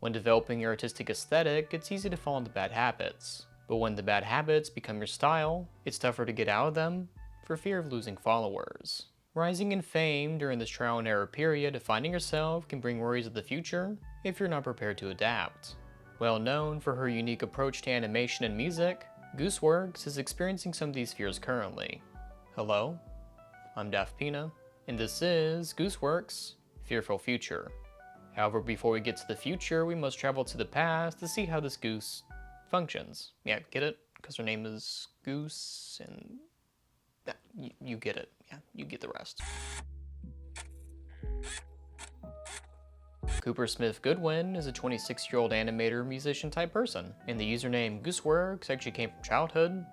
When developing your artistic aesthetic, it's easy to fall into bad habits. But when the bad habits become your style, it's tougher to get out of them for fear of losing followers. Rising in fame during this trial and error period of finding yourself can bring worries of the future if you're not prepared to adapt. Well known for her unique approach to animation and music, Gooseworx is experiencing some of these fears currently. Hello, I'm Daft Pina, and this is Gooseworx, Fearful Future. However, before we get to the future, we must travel to the past to see how this goose functions. Yeah, get it? Because her name is Goose, and you get it. Yeah, you get the rest. Cooper Smith Goodwin is a 26-year-old animator, musician type person, and the username Gooseworx actually came from childhood,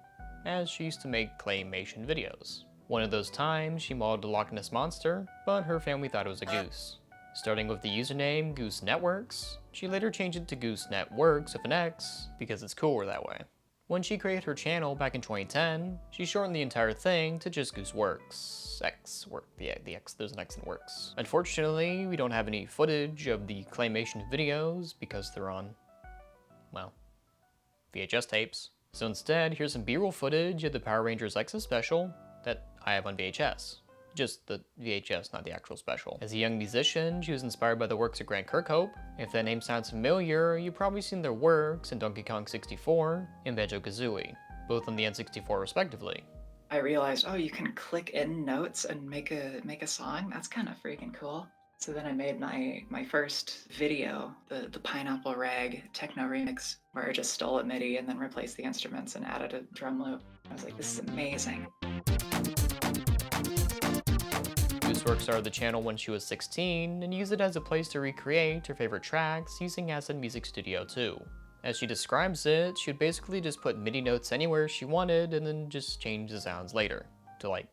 as she used to make claymation videos. One of those times, she modeled a Loch Ness monster, but her family thought it was a goose. Starting with the username Goose Networks, she later changed it to Goose Networks with an X, because it's cooler that way. When she created her channel back in 2010, she shortened the entire thing to just Gooseworx. The X, there's an X in Works. Unfortunately, we don't have any footage of the claymation videos because they're on, well, VHS tapes. So instead, here's some B-roll footage of the Power Rangers Extra special that I have on VHS. Just the VHS, not the actual special. As a young musician, she was inspired by the works of Grant Kirkhope. If that name sounds familiar, you've probably seen their works in Donkey Kong 64 and Banjo-Kazooie, both on the N64 respectively. I realized, oh, you can click in notes and make a song? That's kind of freaking cool. So then I made my first video, the Pineapple Rag techno remix, where I just stole a MIDI and then replaced the instruments and added a drum loop. I was like, this is amazing. Gooseworx started the channel when she was 16 and used it as a place to recreate her favorite tracks using Acid Music Studio 2. As she describes it, she would basically just put MIDI notes anywhere she wanted and then just change the sounds later to like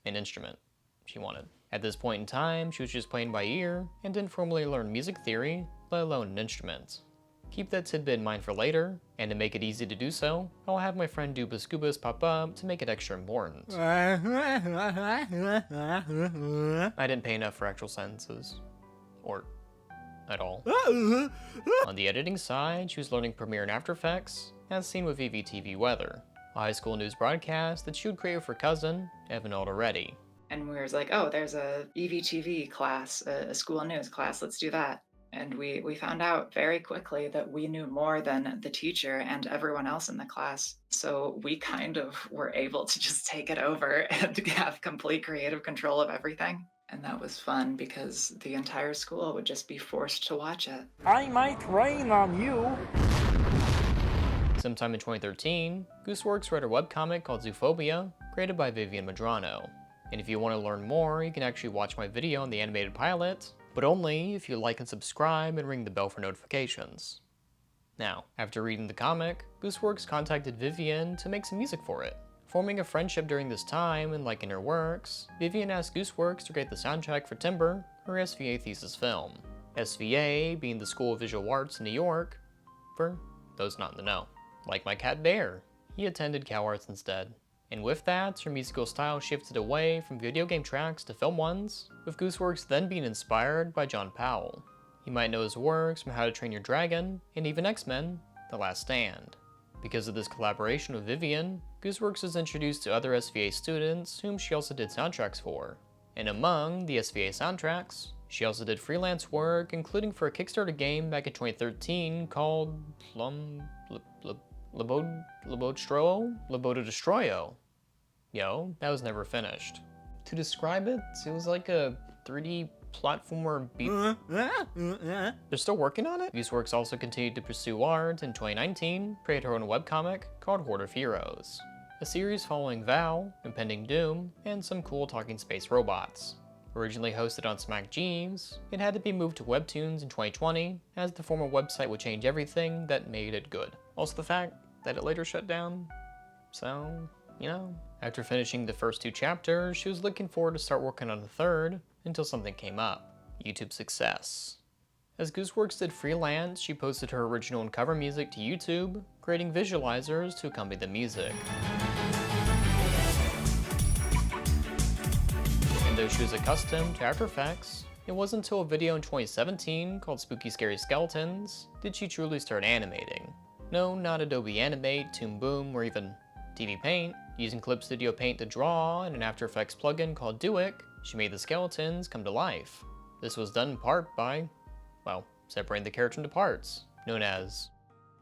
an instrument she wanted. At this point in time, she was just playing by ear and didn't formally learn music theory, let alone an instrument. Keep that tidbit in mind for later, and to make it easy to do so, I'll have my friend Dubas Goobas pop up to make it extra important. I didn't pay enough for actual sentences. Or at all. On the editing side, she was learning Premiere and After Effects, as seen with VVTV Weather, a high school news broadcast that she would create with her cousin, Evan Alderetti. And we was like, oh, there's a EVTV class, a school news class, let's do that. And we found out very quickly that we knew more than the teacher and everyone else in the class. So we kind of were able to just take it over and have complete creative control of everything. And that was fun because the entire school would just be forced to watch it. I might rain on you. Sometime in 2013, Gooseworx wrote a webcomic called Zoophobia, created by Vivian Medrano. And if you want to learn more, you can actually watch my video on the animated pilot, but only if you like and subscribe and ring the bell for notifications. Now, after reading the comic, Gooseworx contacted Vivian to make some music for it. Forming a friendship during this time and liking her works, Vivian asked Gooseworx to create the soundtrack for Timber, her SVA thesis film. SVA being the School of Visual Arts in New York, for those not in the know. Like my cat Bear, he attended Cal Arts instead. And with that, her musical style shifted away from video game tracks to film ones, with Gooseworx then being inspired by John Powell. You might know his works from How to Train Your Dragon, and even X-Men, The Last Stand. Because of this collaboration with Vivian, Gooseworx was introduced to other SVA students whom she also did soundtracks for. And among the SVA soundtracks, she also did freelance work, including for a Kickstarter game back in 2013 called Labodestroyo. Yo, that was never finished. To describe it, it was like a 3D platformer beat. They're still working on it? Gooseworx also continued to pursue art in 2019, created her own webcomic called Horde of Heroes, a series following Val, Impending Doom, and some cool talking space robots. Originally hosted on Smack Jeeves, it had to be moved to Webtoons in 2020, as the former website would change everything that made it good. Also the fact that it later shut down, so, you know. After finishing the first 2 chapters, she was looking forward to start working on the third, until something came up, YouTube success. As Gooseworx did freelance, she posted her original and cover music to YouTube, creating visualizers to accompany the music. And though she was accustomed to After Effects, It wasn't until a video in 2017 called Spooky Scary Skeletons did she truly start animating. No, not Adobe Animate, Toon Boom, or even TV Paint. Using Clip Studio Paint to draw and an After Effects plugin called Dovendraw, she made the skeletons come to life. This was done in part by, well, separating the character into parts, known as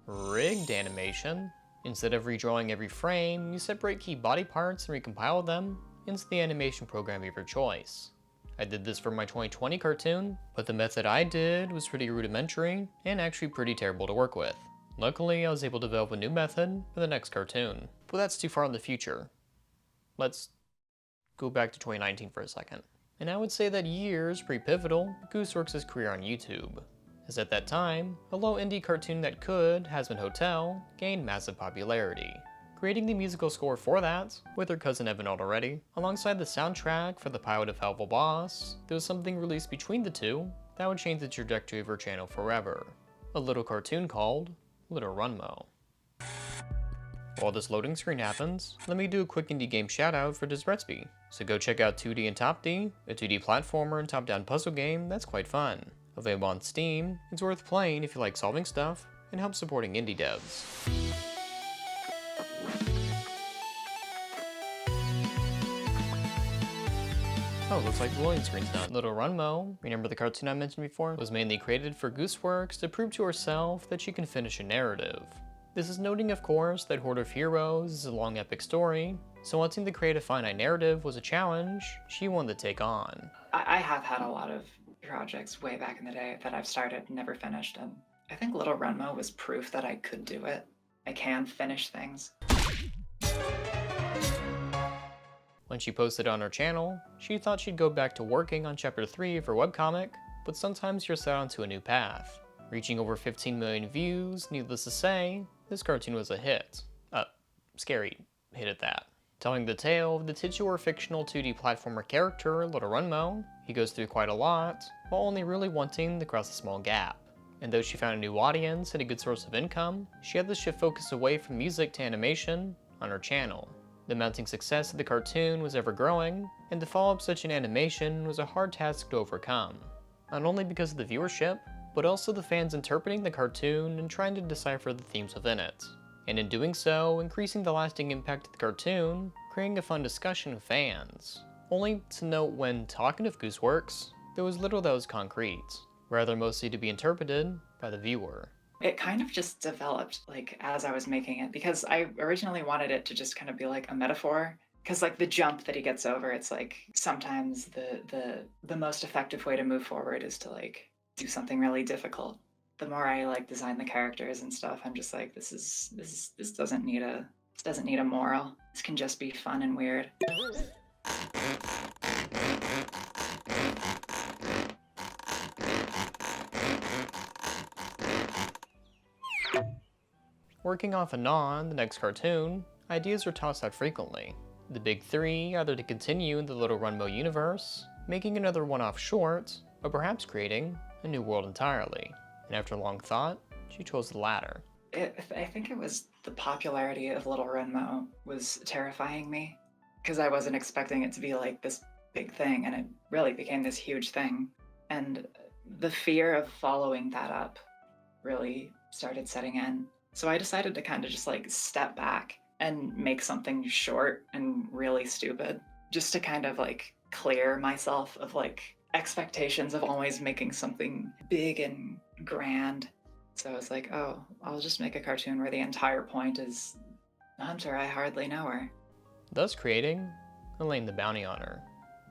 rigged animation. Instead of redrawing every frame, you separate key body parts and recompile them into the animation program of your choice. I did this for my 2020 cartoon, but the method I did was pretty rudimentary and actually pretty terrible to work with. Luckily, I was able to develop a new method for the next cartoon, but that's too far in the future. Let's go back to 2019 for a second. And I would say that year is pretty pivotal to Gooseworx' career on YouTube, as at that time, a low indie cartoon that could, Hazbin Hotel, gained massive popularity, creating the musical score for that, with her cousin Evan already. Alongside the soundtrack for the pilot of Helpful Boss, there was something released between the two that would change the trajectory of her channel forever. A little cartoon called Little Runmo. While this loading screen happens, let me do a quick indie game shoutout for Disretsby. So go check out 2D and Top D, a 2D platformer and top-down puzzle game that's quite fun. Available on Steam, it's worth playing if you like solving stuff and help supporting indie devs. Oh, looks like the loading screen's done. Little Runmo, remember the cartoon I mentioned before, was mainly created for Gooseworx to prove to herself that she can finish a narrative. This is noting, of course, that Horde of Heroes is a long epic story, so wanting to create a finite narrative was a challenge she wanted to take on. I have had a lot of projects way back in the day that I've started and never finished, and I think Little Runmo was proof that I could do it. I can finish things. When she posted on her channel, she thought she'd go back to working on chapter 3 of her webcomic, but sometimes you're set onto a new path. Reaching over 15 million views, needless to say, this cartoon was a hit. Scary hit at that. Telling the tale of the titular fictional 2D platformer character, Little Runmo, he goes through quite a lot, while only really wanting to cross a small gap. And though she found a new audience and a good source of income, she had to shift focus away from music to animation on her channel. The mounting success of the cartoon was ever growing, and to follow up such an animation was a hard task to overcome. Not only because of the viewership, but also the fans interpreting the cartoon and trying to decipher the themes within it. And in doing so, increasing the lasting impact of the cartoon, creating a fun discussion with fans. Only to note when talking of Gooseworx, there was little that was concrete, rather mostly to be interpreted by the viewer. It kind of just developed like as I was making it, because I originally wanted it to just kind of be like a metaphor, because like the jump that he gets over, it's like sometimes the most effective way to move forward is to like do something really difficult. The more I like design the characters and stuff, I'm just like, this doesn't need a moral. This can just be fun and weird. Working off and on the next cartoon, ideas are tossed out frequently. The big three either to continue in the Little Runmo universe, making another one-off short, or perhaps creating a new world entirely. And after long thought, she chose the latter. I think it was the popularity of Little Runmo was terrifying me, because I wasn't expecting it to be like this big thing, and it really became this huge thing. And the fear of following that up really started setting in. So I decided to kind of just like step back and make something short and really stupid, just to kind of like clear myself of like expectations of always making something big and grand. So I was like, oh, I'll just make a cartoon where the entire point is Hunter, I hardly know her. Thus creating Elaine the Bounty Hunter.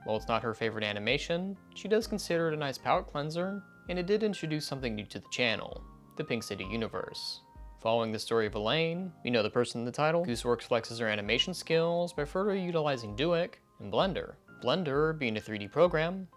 While it's not her favorite animation, she does consider it a nice palate cleanser, and it did introduce something new to the channel, the Pink City universe. Following the story of Elaine, we know the person in the title, Gooseworx flexes her animation skills by further utilizing Dovendraw and Blender. Blender being a 3D program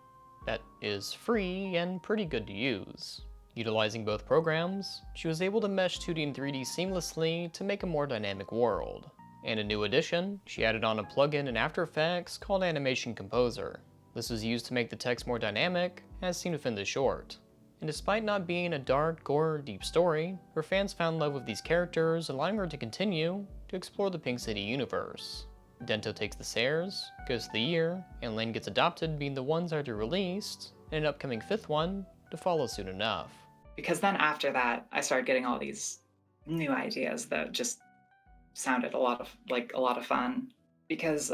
that is free and pretty good to use. Utilizing both programs, she was able to mesh 2D and 3D seamlessly to make a more dynamic world. And a new addition, she added on a plugin in After Effects called Animation Composer. This was used to make the text more dynamic, as seen within the short. And despite not being a dark, gore, deep story, her fans found love with these characters, allowing her to continue to explore the Pink City universe. Dento takes the stairs, goes to the year, and Lane gets adopted being the ones already released, and an upcoming 5th one to follow soon enough. Because then after that, I started getting all these new ideas that just sounded a lot of fun. Because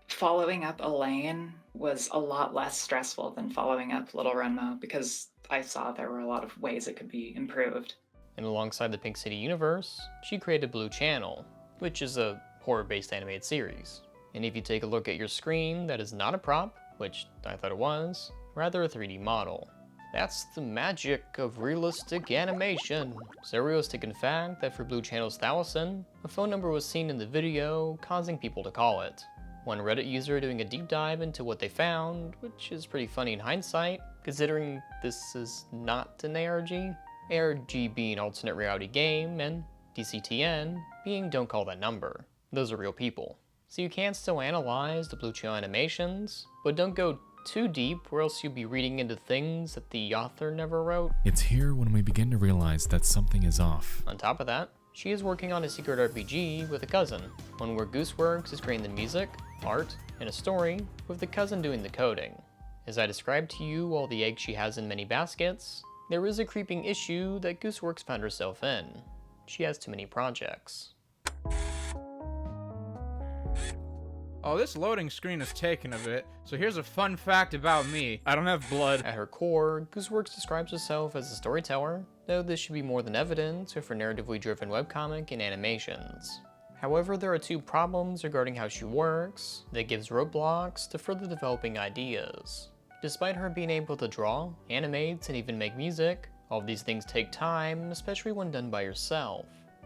following up Elaine was a lot less stressful than following up Little Runmo, because I saw there were a lot of ways it could be improved. And alongside the Pink City universe, she created Blue Channel, which is a horror-based animated series. And if you take a look at your screen, that is not a prop, which I thought it was, rather a 3D model. That's the magic of realistic animation. So realistic in fact that for Blue Channel's 1000, a phone number was seen in the video, causing people to call it. One Reddit user doing a deep dive into what they found, which is pretty funny in hindsight, considering this is not an ARG. ARG being alternate reality game, and DCTN being don't call that number. Those are real people. So you can still analyze the Blue Channel animations, but don't go too deep or else you'll be reading into things that the author never wrote. It's here when we begin to realize that something is off. On top of that, she is working on a secret RPG with a cousin, one where Gooseworx is creating the music, art, and a story, with the cousin doing the coding. As I described to you all the eggs she has in many baskets, there is a creeping issue that Gooseworx found herself in. She has too many projects. Oh, this loading screen is taking a bit, so here's a fun fact about me. I don't have blood. At her core, Gooseworx describes herself as a storyteller, though this should be more than evident with her narratively driven webcomic and animations. However, there are two problems regarding how she works that gives roadblocks to further developing ideas. Despite her being able to draw, animate, and even make music, all of these things take time, especially when done by yourself.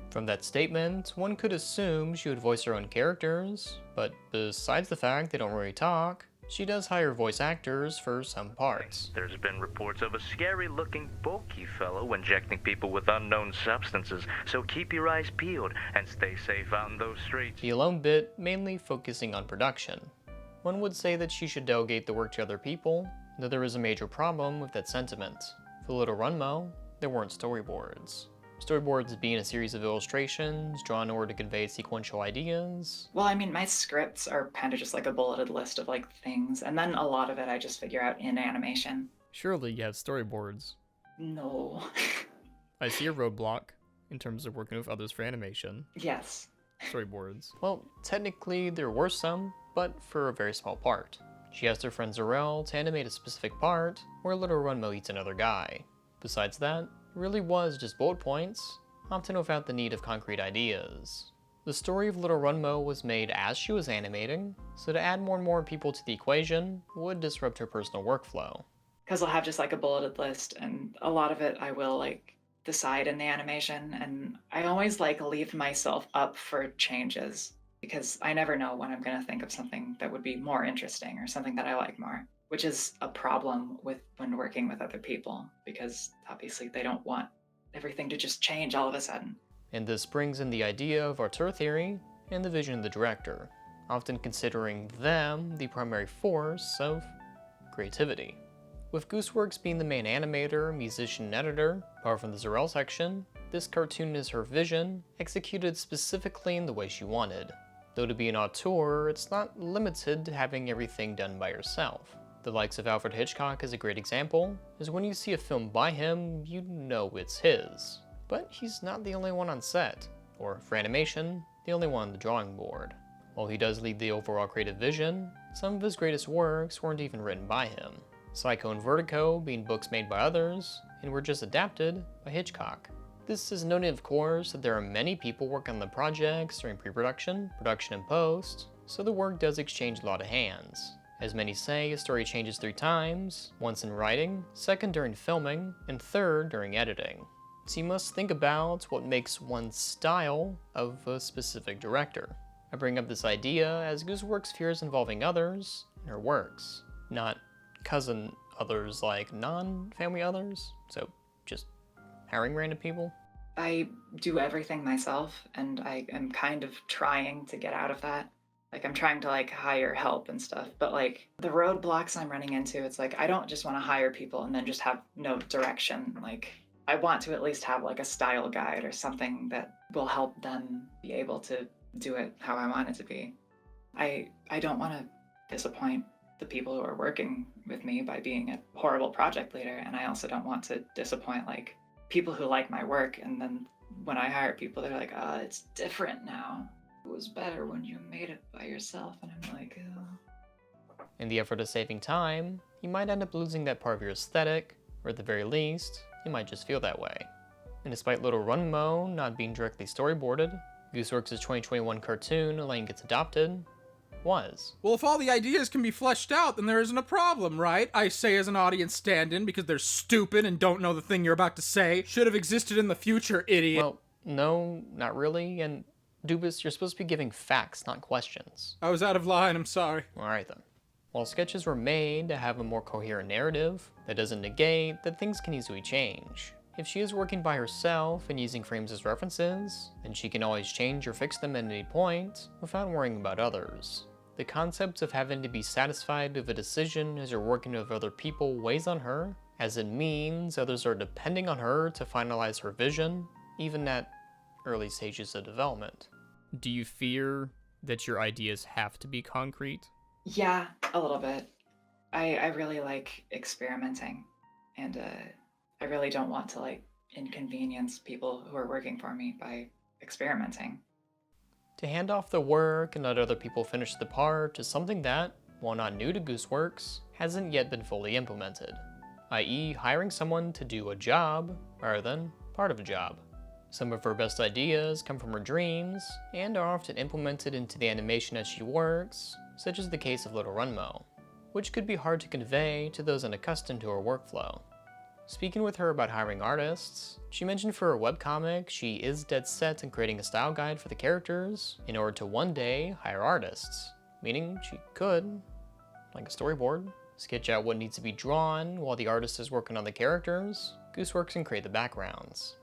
From that statement, one could assume she would voice her own characters, but besides the fact they don't really talk, she does hire voice actors for some parts. There's been reports of a scary-looking, bulky fellow injecting people with unknown substances, so keep your eyes peeled and stay safe out in those streets. The alone bit mainly focusing on production. One would say that she should delegate the work to other people, though there is a major problem with that sentiment. For Little Runmo, there weren't storyboards. Storyboards being a series of illustrations drawn in order to convey sequential ideas. Well, I mean, my scripts are kind of just like a bulleted list of things, and then a lot of it I just figure out in animation. Surely you have storyboards. No. I see a roadblock in terms of working with others for animation. Yes. Storyboards. Well, technically there were some, but for a very small part. She asked her friend Zarel to animate a specific part where Little Runmo eats another guy. Besides that, it really was just bullet points, often without the need of concrete ideas. The story of Little Runmo was made as she was animating, so to add more and more people to the equation would disrupt her personal workflow. Because I'll have just a bulleted list, and a lot of it I will decide in the animation, and I always leave myself up for changes, because I never know when I'm going to think of something that would be more interesting or something that I like more. Which is a problem when working with other people, because obviously they don't want everything to just change all of a sudden. And this brings in the idea of auteur theory and the vision of the director, often considering them the primary force of creativity. With Gooseworx being the main animator, musician, and editor, apart from the Zarel section, this cartoon is her vision, executed specifically in the way she wanted. Though to be an auteur, it's not limited to having everything done by yourself. The likes of Alfred Hitchcock is a great example, is when you see a film by him, you know it's his. But he's not the only one on set, or for animation, the only one on the drawing board. While he does lead the overall creative vision, some of his greatest works weren't even written by him. Psycho and Vertigo being books made by others, and were just adapted by Hitchcock. This is noted, of course, that there are many people working on the projects during pre-production, production, and post, so the work does exchange a lot of hands. As many say, a story changes 3 times, once in writing, second during filming, and third during editing. So you must think about what makes one style of a specific director. I bring up this idea as Gooseworx fears involving others in her works, not cousin others like non-family others, so just hiring random people. I do everything myself, and I am kind of trying to get out of that. I'm trying to hire help and stuff, but the roadblocks I'm running into, it's I don't just want to hire people and then just have no direction. I want to at least have a style guide or something that will help them be able to do it how I want it to be. I don't want to disappoint the people who are working with me by being a horrible project leader. And I also don't want to disappoint like people who like my work. And then when I hire people, they're like, it's different now. It was better when you made it by yourself. And I'm like, oh. In the effort of saving time, you might end up losing that part of your aesthetic, or at the very least, you might just feel that way. And despite Little Runmo not being directly storyboarded, Gooseworx's 2021 cartoon, Elaine Gets Adopted, was. Well, if all the ideas can be fleshed out, then there isn't a problem, right? I say as an audience stand-in because they're stupid and don't know the thing you're about to say. Should have existed in the future, idiot. Well, no, not really, and Dubus, you're supposed to be giving facts, not questions. I was out of line, I'm sorry. Alright then. While sketches were made to have a more coherent narrative, that doesn't negate that things can easily change. If she is working by herself and using frames as references, then she can always change or fix them at any point without worrying about others. The concept of having to be satisfied with a decision as you're working with other people weighs on her, as it means others are depending on her to finalize her vision, even at early stages of development. Do you fear that your ideas have to be concrete? Yeah, a little bit. I really like experimenting, and I really don't want to like inconvenience people who are working for me by experimenting. To hand off the work and let other people finish the part is something that, while not new to Gooseworx, hasn't yet been fully implemented, i.e. hiring someone to do a job rather than part of a job. Some of her best ideas come from her dreams and are often implemented into the animation as she works, such as the case of Little Runmo, which could be hard to convey to those unaccustomed to her workflow. Speaking with her about hiring artists, she mentioned for her webcomic she is dead set in creating a style guide for the characters in order to one day hire artists, meaning she could, like a storyboard, sketch out what needs to be drawn while the artist is working on the characters, Gooseworx and create the backgrounds.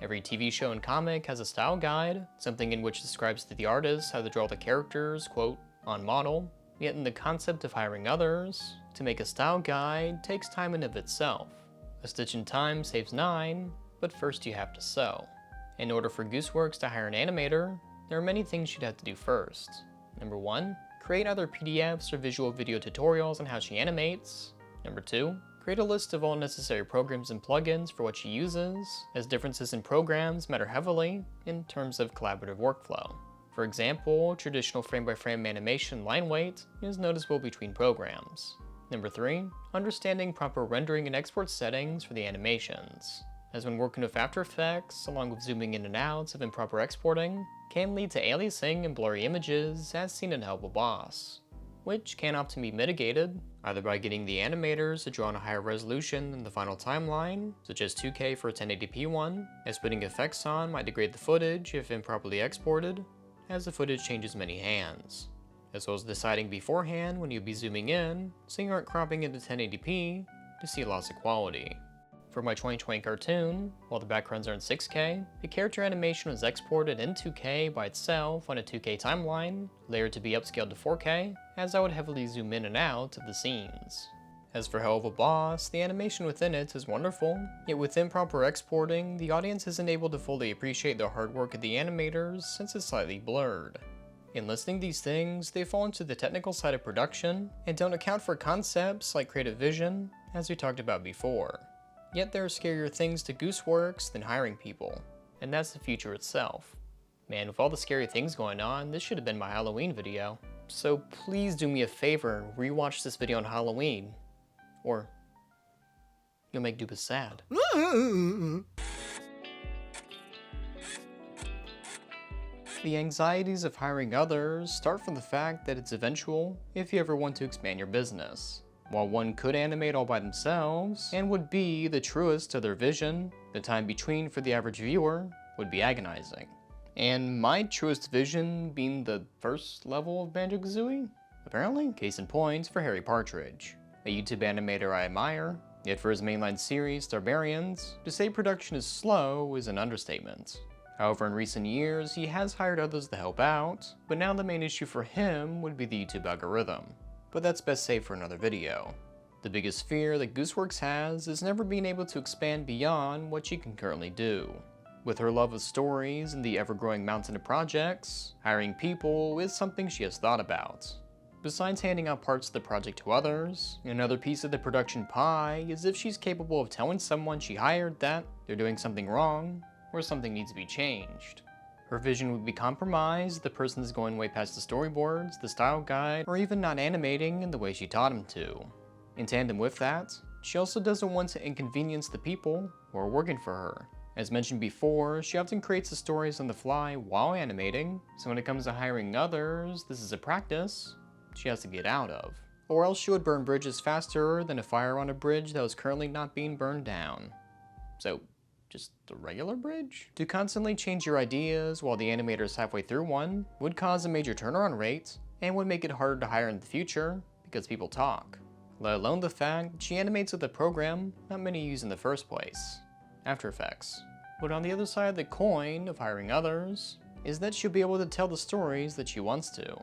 Every TV show and comic has a style guide, something in which describes to the artist how to draw the characters, quote, on model, yet in the concept of hiring others, to make a style guide takes time in of itself. A stitch in time saves 9, but first you have to sew. In order for Gooseworx to hire an animator, there are many things she'd have to do first. Number 1, create either PDFs or visual video tutorials on how she animates. Number 2, create a list of all necessary programs and plugins for what she uses, as differences in programs matter heavily in terms of collaborative workflow. For example, traditional frame-by-frame animation line weight is noticeable between programs. Number 3, understanding proper rendering and export settings for the animations, as when working with After Effects, along with zooming in and out of improper exporting, can lead to aliasing and blurry images as seen in Help a Boss, which can often be mitigated either by getting the animators to draw on a higher resolution than the final timeline, such as 2K for a 1080p one, as putting effects on might degrade the footage if improperly exported, as the footage changes many hands, as well as deciding beforehand when you'll be zooming in so you aren't cropping into 1080p to see loss of quality. For my 2020 cartoon, while the backgrounds are in 6K, the character animation was exported in 2K by itself on a 2K timeline, layered to be upscaled to 4K, as I would heavily zoom in and out of the scenes. As for Hell of a Boss, the animation within it is wonderful, yet with improper exporting, the audience isn't able to fully appreciate the hard work of the animators since it's slightly blurred. In listing these things, they fall into the technical side of production, and don't account for concepts like creative vision, as we talked about before. Yet there are scarier things to Gooseworx than hiring people, and that's the future itself. Man, with all the scary things going on, this should have been my Halloween video. So please do me a favor and rewatch this video on Halloween, or you'll make Dubus sad. The anxieties of hiring others start from the fact that it's eventual if you ever want to expand your business. While one could animate all by themselves, and would be the truest to their vision, the time between for the average viewer would be agonizing. And my truest vision being the first level of Banjo-Kazooie? Apparently, case in point for Harry Partridge, a YouTube animator I admire, yet for his mainline series, Starbarians, to say production is slow is an understatement. However, in recent years, he has hired others to help out, but now the main issue for him would be the YouTube algorithm. But that's best saved for another video. The biggest fear that Gooseworx has is never being able to expand beyond what she can currently do. With her love of stories and the ever-growing mountain of projects, hiring people is something she has thought about. Besides handing out parts of the project to others, another piece of the production pie is if she's capable of telling someone she hired that they're doing something wrong or something needs to be changed. Her vision would be compromised, the person's going way past the storyboards, the style guide, or even not animating in the way she taught him to. In tandem with that, she also doesn't want to inconvenience the people who are working for her. As mentioned before, she often creates the stories on the fly while animating, so when it comes to hiring others, this is a practice she has to get out of. Or else she would burn bridges faster than a fire on a bridge that was currently not being burned down. So, just the regular bridge? To constantly change your ideas while the animator is halfway through one would cause a major turnaround rate and would make it harder to hire in the future because people talk. Let alone the fact she animates with a program not many use in the first place, After Effects. But on the other side of the coin of hiring others is that she'll be able to tell the stories that she wants to.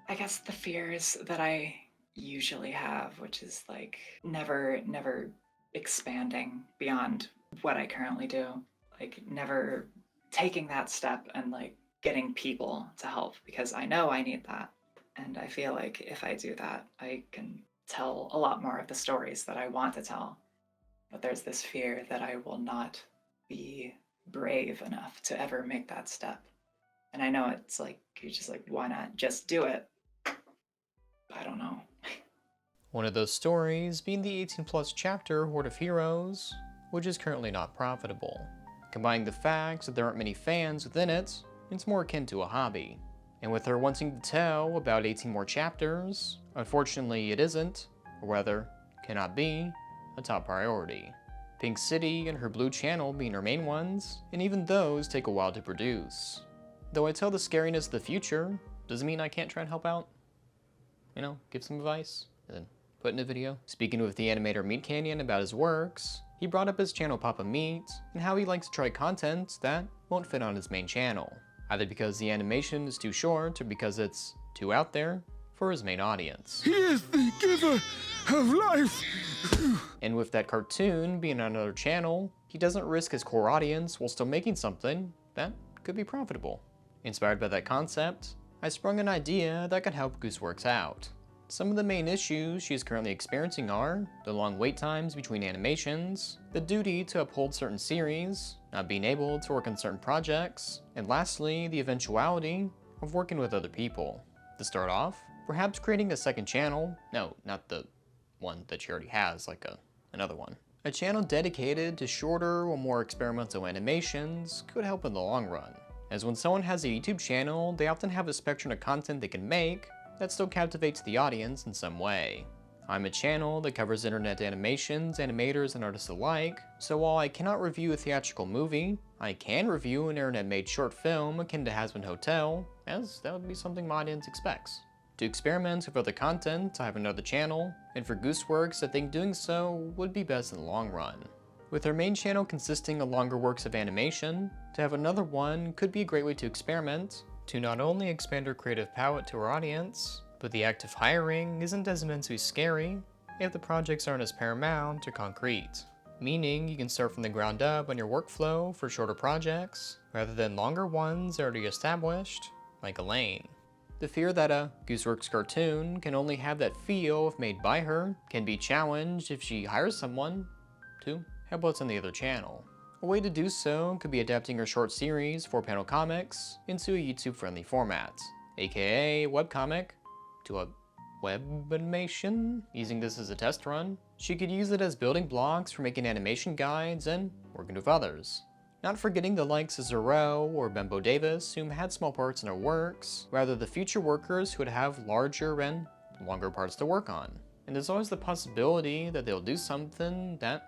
I guess the fears that I usually have, which is like never expanding beyond what I currently do, like never taking that step and like getting people to help, because I know I need that. And I feel like if I do that, I can tell a lot more of the stories that I want to tell. But there's this fear that I will not be brave enough to ever make that step. And I know it's like, you're just like, why not just do it? I don't know. One of those stories being the 18+ chapter Horde of Heroes, which is currently not profitable. Combining the fact that there aren't many fans within it, it's more akin to a hobby. And with her wanting to tell about 18 more chapters, unfortunately it isn't, or rather, cannot be, a top priority. Pink City and her Blue Channel being her main ones, and even those take a while to produce. Though I tell the scariness of the future, doesn't mean I can't try and help out. You know, give some advice, and then put in a video. Speaking with the animator Meat Canyon about his works, he brought up his channel Papa Meat, and how he likes to try content that won't fit on his main channel, either because the animation is too short or because it's too out there for his main audience. He is the giver of life! And with that cartoon being on another channel, he doesn't risk his core audience while still making something that could be profitable. Inspired by that concept, I sprung an idea that could help Gooseworx out. Some of the main issues she is currently experiencing are the long wait times between animations, the duty to uphold certain series, not being able to work on certain projects, and lastly, the eventuality of working with other people. To start off, perhaps creating a second channel, no, not the one that she already has, like another one. A channel dedicated to shorter or more experimental animations could help in the long run, as when someone has a YouTube channel, they often have a spectrum of content they can make that still captivates the audience in some way. I'm a channel that covers internet animations, animators, and artists alike, so while I cannot review a theatrical movie, I can review an internet-made short film akin to Has Been Hotel, as that would be something my audience expects. To experiment with other content, I have another channel, and for Gooseworx, I think doing so would be best in the long run. With her main channel consisting of longer works of animation, to have another one could be a great way to experiment, to not only expand her creative palette to her audience, but the act of hiring isn't as immensely scary if the projects aren't as paramount or concrete. Meaning you can start from the ground up on your workflow for shorter projects, rather than longer ones already established, like Elaine. The fear that a Gooseworx cartoon can only have that feel if made by her can be challenged if she hires someone to help what's on the other channel. A way to do so could be adapting her short series 4-panel comics into a YouTube-friendly format, aka webcomic, to a web animation. Using this as a test run, she could use it as building blocks for making animation guides and working with others. Not forgetting the likes of Zero or Bembo Davis, whom had small parts in her works, rather the future workers who would have larger and longer parts to work on. And there's always the possibility that they'll do something that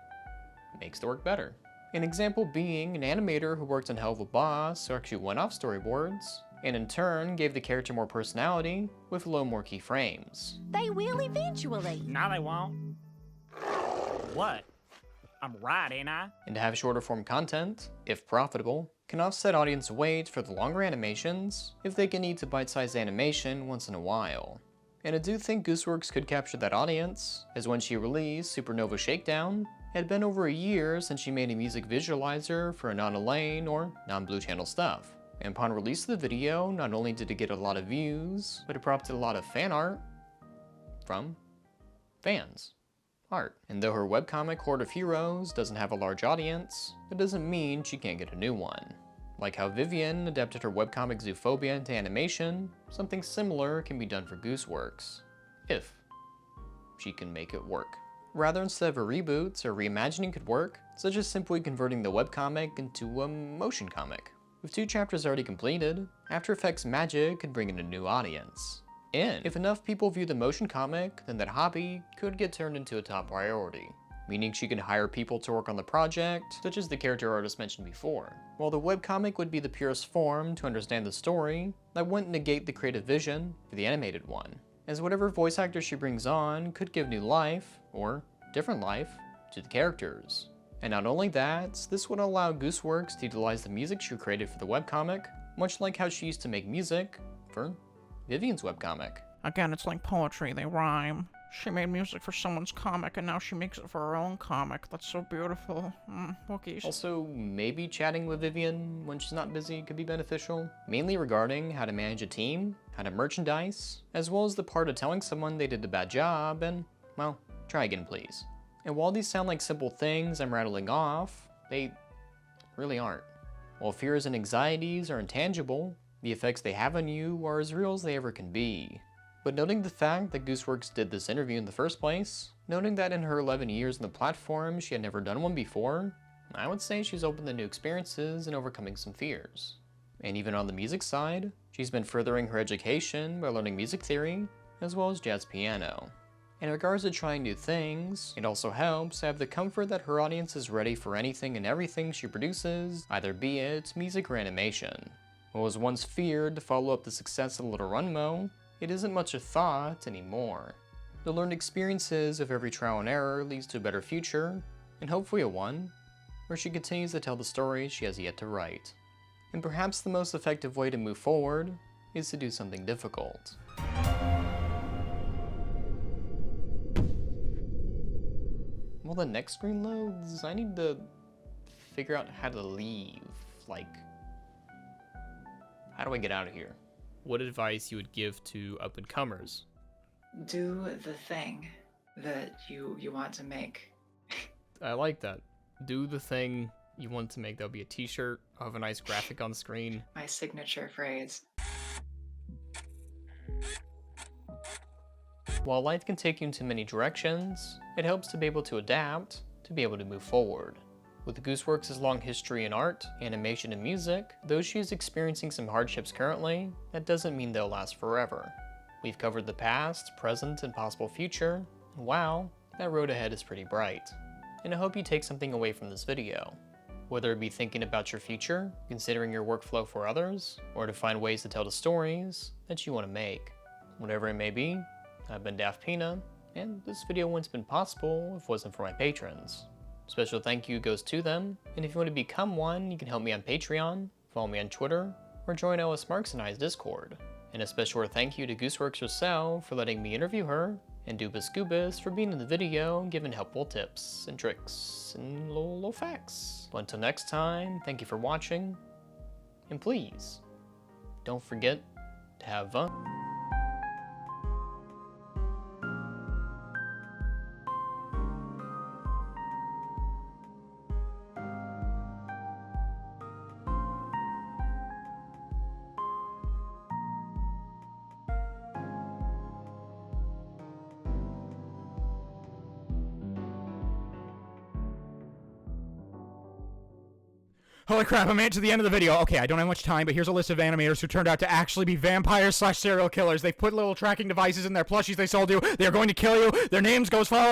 makes the work better. An example being an animator who worked on Hell of a Boss who actually went off storyboards, and in turn gave the character more personality with a little more keyframes. They will eventually. No, they won't. What? I'm right, ain't I? And to have shorter form content, if profitable, can offset audience wait for the longer animations if they can eat a bite-sized animation once in a while. And I do think Gooseworx could capture that audience, as when she released Supernova Shakedown, it had been over a year since she made a music visualizer for a non-Elaine or non-Blue Channel stuff. And upon release of the video, not only did it get a lot of views, but it prompted a lot of fan art from fans, art. And though her webcomic Horde of Heroes doesn't have a large audience, that doesn't mean she can't get a new one. Like how Vivian adapted her webcomic Zoophobia into animation, something similar can be done for Gooseworx, if she can make it work. Rather, instead of a reboot, or reimagining could work, such as simply converting the webcomic into a motion comic. With 2 chapters already completed, After Effects magic could bring in a new audience. And if enough people view the motion comic, then that hobby could get turned into a top priority, meaning she can hire people to work on the project, such as the character artist mentioned before. While the webcomic would be the purest form to understand the story, that wouldn't negate the creative vision for the animated one, as whatever voice actor she brings on could give new life, or different life, to the characters. And not only that, this would allow Gooseworx to utilize the music she created for the webcomic, much like how she used to make music for Vivian's webcomic. Again, it's like poetry, they rhyme. She made music for someone's comic, and now she makes it for her own comic. That's so beautiful. Bookies. Also, maybe chatting with Vivian when she's not busy could be beneficial, mainly regarding how to manage a team, how to merchandise, as well as the part of telling someone they did a bad job and, well, try again please. And while these sound like simple things I'm rattling off, they really aren't. While fears and anxieties are intangible, the effects they have on you are as real as they ever can be. But noting the fact that Gooseworx did this interview in the first place, noting that in her 11 years on the platform she had never done one before, I would say she's open to new experiences and overcoming some fears. And even on the music side, she's been furthering her education by learning music theory, as well as jazz piano. In regards to trying new things, it also helps have the comfort that her audience is ready for anything and everything she produces, either be it music or animation. What was once feared to follow up the success of Little Runmo, it isn't much a thought anymore. The learned experiences of every trial and error leads to a better future, and hopefully a one, where she continues to tell the stories she has yet to write. And perhaps the most effective way to move forward is to do something difficult. While the next screen loads, I need to figure out how to leave. Like, how do I get out of here? What advice you would give to up-and-comers? Do the thing that you want to make. I like that. Do the thing you want to make. That'll be a t-shirt. I'll have a nice graphic on the screen. My signature phrase. While life can take you into many directions, it helps to be able to adapt, to be able to move forward. With Gooseworx's long history in art, animation, and music, though she is experiencing some hardships currently, that doesn't mean they'll last forever. We've covered the past, present, and possible future, and wow, that road ahead is pretty bright. And I hope you take something away from this video. Whether it be thinking about your future, considering your workflow for others, or to find ways to tell the stories that you want to make. Whatever it may be, I've been Daft Peanut, and this video wouldn't have been possible if it wasn't for my patrons. Special thank you goes to them, and if you want to become one, you can help me on Patreon, follow me on Twitter, or join OS Marks and I's Discord. And a special thank you to Gooseworx herself for letting me interview her, and Dubus Goobus for being in the video and giving helpful tips and tricks and little facts. But until next time, thank you for watching, and please, don't forget to have fun. Holy crap, I made it to the end of the video. Okay, I don't have much time, but here's a list of animators who turned out to actually be vampires/serial killers. They've put little tracking devices in their plushies they sold you. They're going to kill you. Their names go as follows.